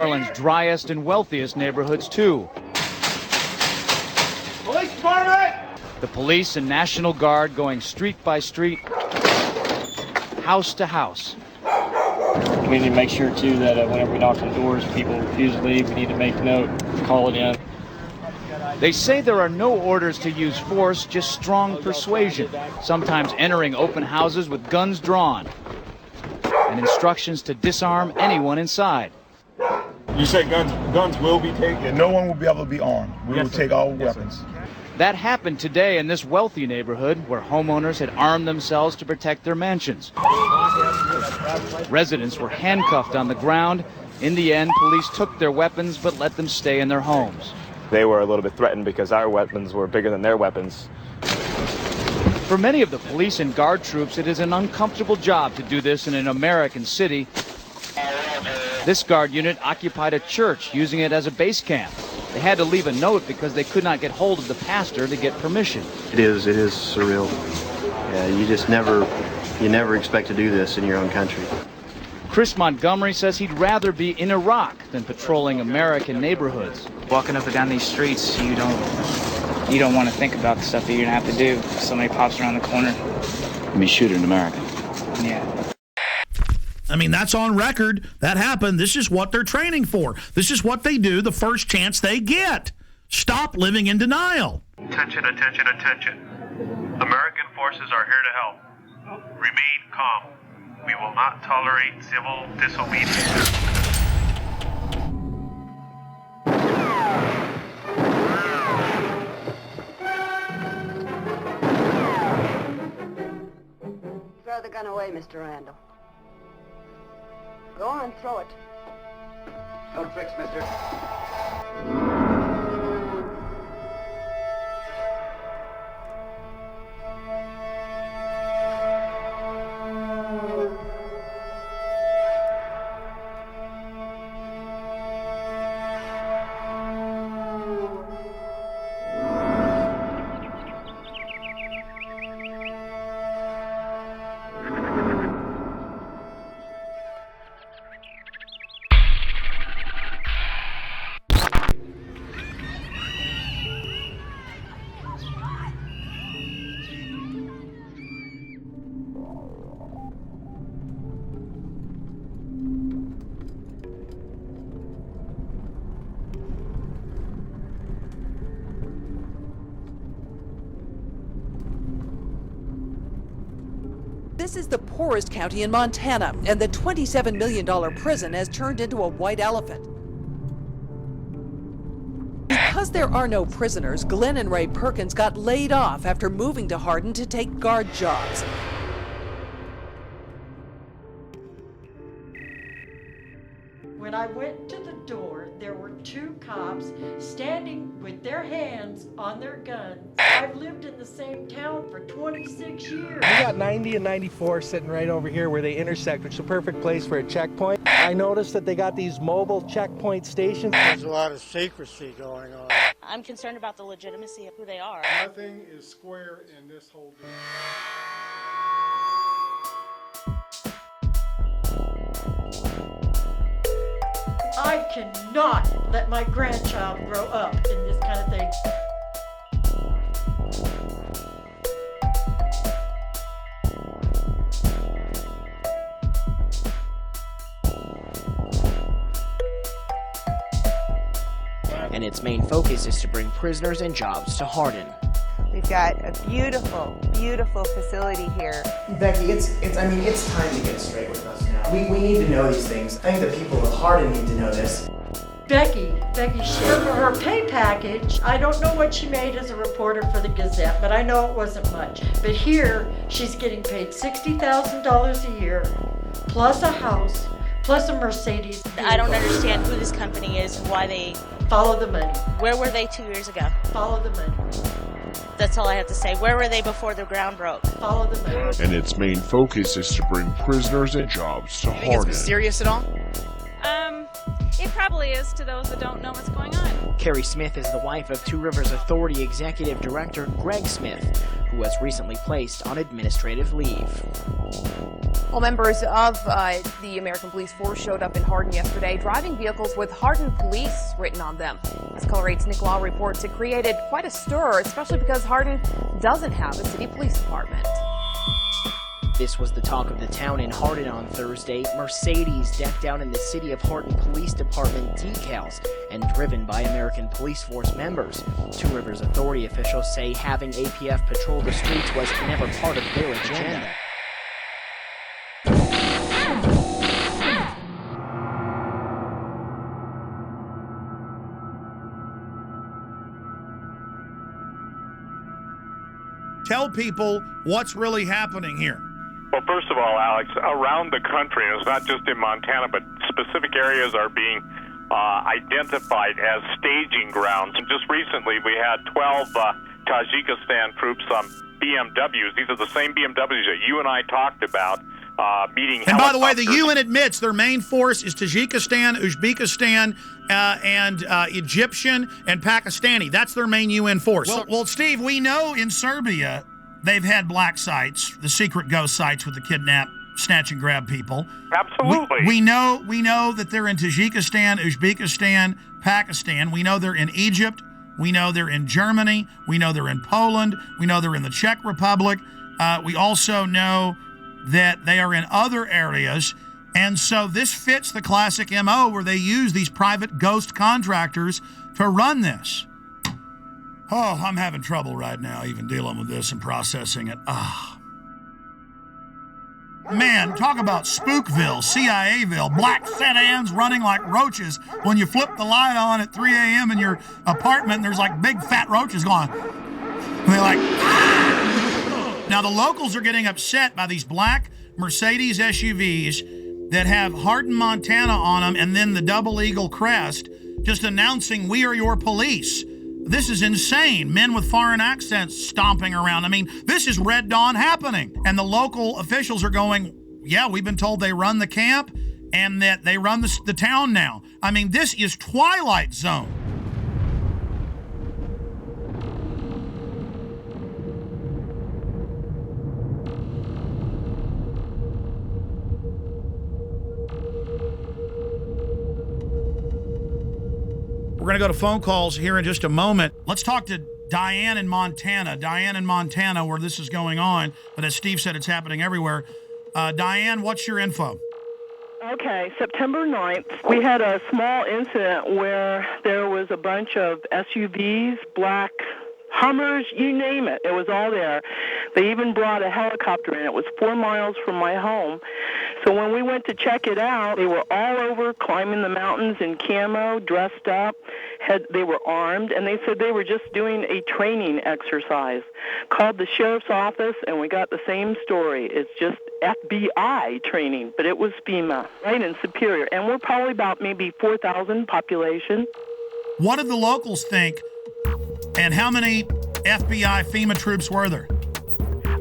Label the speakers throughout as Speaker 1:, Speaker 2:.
Speaker 1: Ireland's driest and wealthiest neighborhoods, too.
Speaker 2: Police department!
Speaker 1: The police and National Guard going street by street, house to house.
Speaker 3: We need to make sure, too, that whenever we knock on doors, people refuse to leave. We need to make note, call it in.
Speaker 1: They say there are no orders to use force, just strong persuasion, sometimes entering open houses with guns drawn, and instructions to disarm anyone inside.
Speaker 2: You say guns will be taken?
Speaker 4: No one will be able to be armed. We will take all weapons.
Speaker 1: That happened today in this wealthy neighborhood where homeowners had armed themselves to protect their mansions. Residents were handcuffed on the ground. In the end, police took their weapons but let them stay in their homes.
Speaker 5: They were a little bit threatened because our weapons were bigger than their weapons.
Speaker 1: For many of the police and guard troops, it is an uncomfortable job to do this in an American city. This guard unit occupied a church, using it as a base camp. They had to leave a note because they could not get hold of the pastor to get permission.
Speaker 6: It is surreal. Yeah, you never expect to do this in your own country.
Speaker 1: Chris Montgomery says he'd rather be in Iraq than patrolling American neighborhoods.
Speaker 7: Walking up and down these streets, you don't want to think about the stuff that you're gonna have to do if somebody pops around the corner.
Speaker 1: Be shooting in America.
Speaker 7: Yeah.
Speaker 8: I mean, that's on record. That happened. This is what they're training for. This is what they do the first chance they get. Stop living in denial.
Speaker 9: Attention, attention, attention. American forces are here to help. Remain calm. We will not tolerate civil disobedience.
Speaker 10: Throw the gun away, Mr. Randall. Go on, throw it.
Speaker 11: No tricks, mister.
Speaker 12: This is the poorest county in Montana, and the $27 million prison has turned into a white elephant. Because there are no prisoners, Glenn and Ray Perkins got laid off after moving to Hardin to take guard jobs.
Speaker 13: When I went to the door, there were two cops standing with their hands on their guns. I've lived in the same town for 26 years.
Speaker 14: We got 90 and 94 sitting right over here where they intersect, which is a perfect place for a checkpoint. I noticed that they got these mobile checkpoint stations.
Speaker 15: There's a lot of secrecy going on.
Speaker 16: I'm concerned about the legitimacy of who they are.
Speaker 15: Nothing is square in this whole deal.
Speaker 13: I cannot let my grandchild grow up in this kind of thing.
Speaker 17: And its main focus is to bring prisoners and jobs to Hardin.
Speaker 18: We've got a beautiful, beautiful facility here.
Speaker 19: Becky, it's time to get straight with us now. We need to know these things. I think the people of Hardin need to know this.
Speaker 13: Becky, for her pay package, I don't know what she made as a reporter for the Gazette, but I know it wasn't much. But here, she's getting paid $60,000 a year, plus a house, plus a Mercedes.
Speaker 16: I don't understand who this company is and why they...
Speaker 13: Follow the money.
Speaker 16: Where were they 2 years ago?
Speaker 13: Follow the money.
Speaker 16: That's all I have to say. Where were they before the ground broke?
Speaker 13: Follow the money.
Speaker 20: And its main focus is to bring prisoners and jobs to Hardin.
Speaker 17: Think it's mysterious at all?
Speaker 3: It probably is to those that don't know what's going on.
Speaker 17: Carrie Smith is the wife of Two Rivers Authority Executive Director Greg Smith, who was recently placed on administrative leave.
Speaker 21: Well, members of the American police force showed up in Hardin yesterday, driving vehicles with Hardin Police written on them. As Color 8's Nick Law reports, it created quite a stir, especially because Hardin doesn't have a city police department.
Speaker 17: This was the talk of the town in Hardin on Thursday. Mercedes decked out in the City of Hardin Police Department decals and driven by American Police Force members. Two Rivers Authority officials say having APF patrol the streets was never part of their agenda.
Speaker 8: Tell people what's really happening here.
Speaker 22: Well, first of all, Alex, around the country, and it's not just in Montana, but specific areas are being identified as staging grounds. And just recently, we had 12 Tajikistan troops on BMWs. These are the same BMWs that you and I talked about meeting.
Speaker 8: And by the way, the UN admits their main force is Tajikistan, Uzbekistan, and Egyptian and Pakistani. That's their main UN force. Well, Steve, we know in Serbia they've had black sites, the secret ghost sites with the kidnap, snatch and grab people.
Speaker 22: Absolutely.
Speaker 8: We know that they're in Tajikistan, Uzbekistan, Pakistan. We know they're in Egypt. We know they're in Germany. We know they're in Poland. We know they're in the Czech Republic. We also know that they are in other areas. And so this fits the classic MO where they use these private ghost contractors to run this. Oh, I'm having trouble right now even dealing with this and processing it. Man, talk about Spookville, CIAville, black sedans running like roaches when you flip the light on at 3 a.m. in your apartment and there's like big fat roaches going. And they're like, ah! Now the locals are getting upset by these black Mercedes SUVs that have Hardin, Montana on them and then the double eagle crest just announcing we are your police. This is insane. Men with foreign accents stomping around. I mean, this is Red Dawn happening. And the local officials are going, yeah, we've been told they run the camp and that they run the town now. I mean, this is Twilight Zone. We're going to go to phone calls here in just a moment. Let's talk to Diane in Montana. Diane in Montana, where this is going on. But as Steve said, it's happening everywhere. Diane, what's your info?
Speaker 23: Okay, September 9th, we had a small incident where there was a bunch of SUVs, black Hummers, you name it. It was all there. They even brought a helicopter in. It was 4 miles from my home. So when we went to check it out, they were all over climbing the mountains in camo, dressed up. They were armed, and they said they were just doing a training exercise. Called the sheriff's office, and we got the same story. It's just FBI training, but it was FEMA, right in Superior. And we're probably about maybe 4,000 population.
Speaker 8: What did the locals think? And how many FBI FEMA troops were there?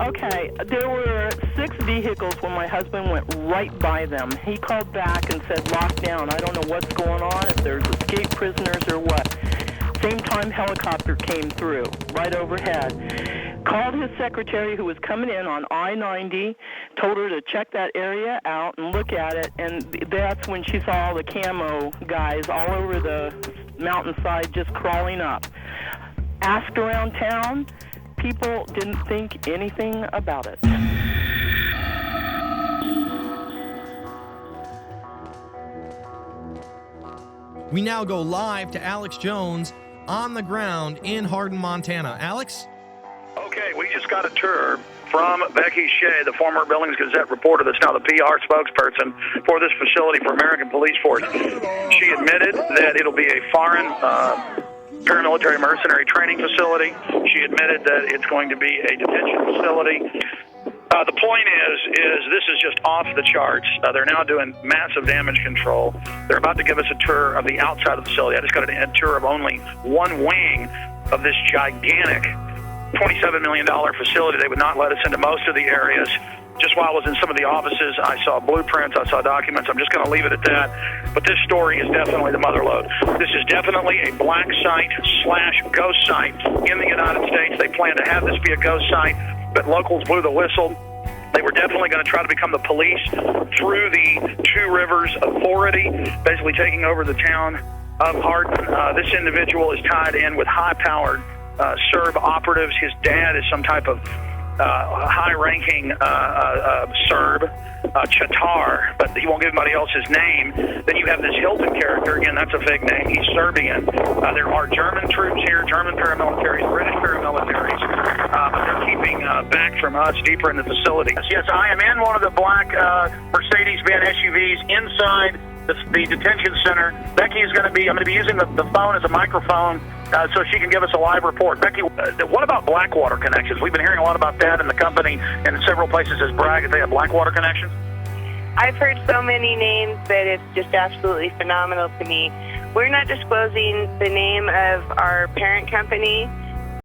Speaker 23: Okay, there were 6 vehicles when my husband went right by them. He called back and said, lock down. I don't know what's going on, if there's escaped prisoners or what. Same time, helicopter came through, right overhead. Called his secretary who was coming in on I-90, told her to check that area out and look at it, and that's when she saw all the camo guys all over the mountainside just crawling up. Asked around town, people didn't think anything about it.
Speaker 24: We now go live to Alex Jones on the ground in Hardin, Montana. Alex?
Speaker 25: Okay, we just got a tour from Becky Shea, the former Billings Gazette reporter that's now the PR spokesperson for this facility for American Police Force. She admitted that it'll be a foreign paramilitary mercenary training facility. She admitted that it's going to be a detention facility. The point is this is just off the charts. They're now doing massive damage control. They're about to give us a tour of the outside of the facility. I just got a tour of only one wing of this gigantic $27 million facility. They would not let us into most of the areas. Just while I was in some of the offices, I saw blueprints, I saw documents. I'm just going to leave it at that. But this story is definitely the mother lode. This is definitely a black site / ghost site in the United States. They plan to have this be a ghost site, but locals blew the whistle. They were definitely going to try to become the police through the Two Rivers Authority, basically taking over the town of Hardin. This individual is tied in with high-powered Serb operatives. His dad is some type of high-ranking Serb, Chatar, but he won't give anybody else his name. Then you have this Hilton character. Again, that's a fake name. He's Serbian. There are German troops here, German paramilitaries, British paramilitaries, but they're keeping back from us deeper in the facility.
Speaker 1: Yes, I am in one of the black Mercedes-Benz SUVs inside the detention center. Becky is I'm going to be using the phone as a microphone so she can give us a live report. Becky, what about Blackwater connections? We've been hearing a lot about that, and the company in several places has bragged that they have Blackwater connections.
Speaker 18: I've heard so many names that it's just absolutely phenomenal to me. We're not disclosing the name of our parent company,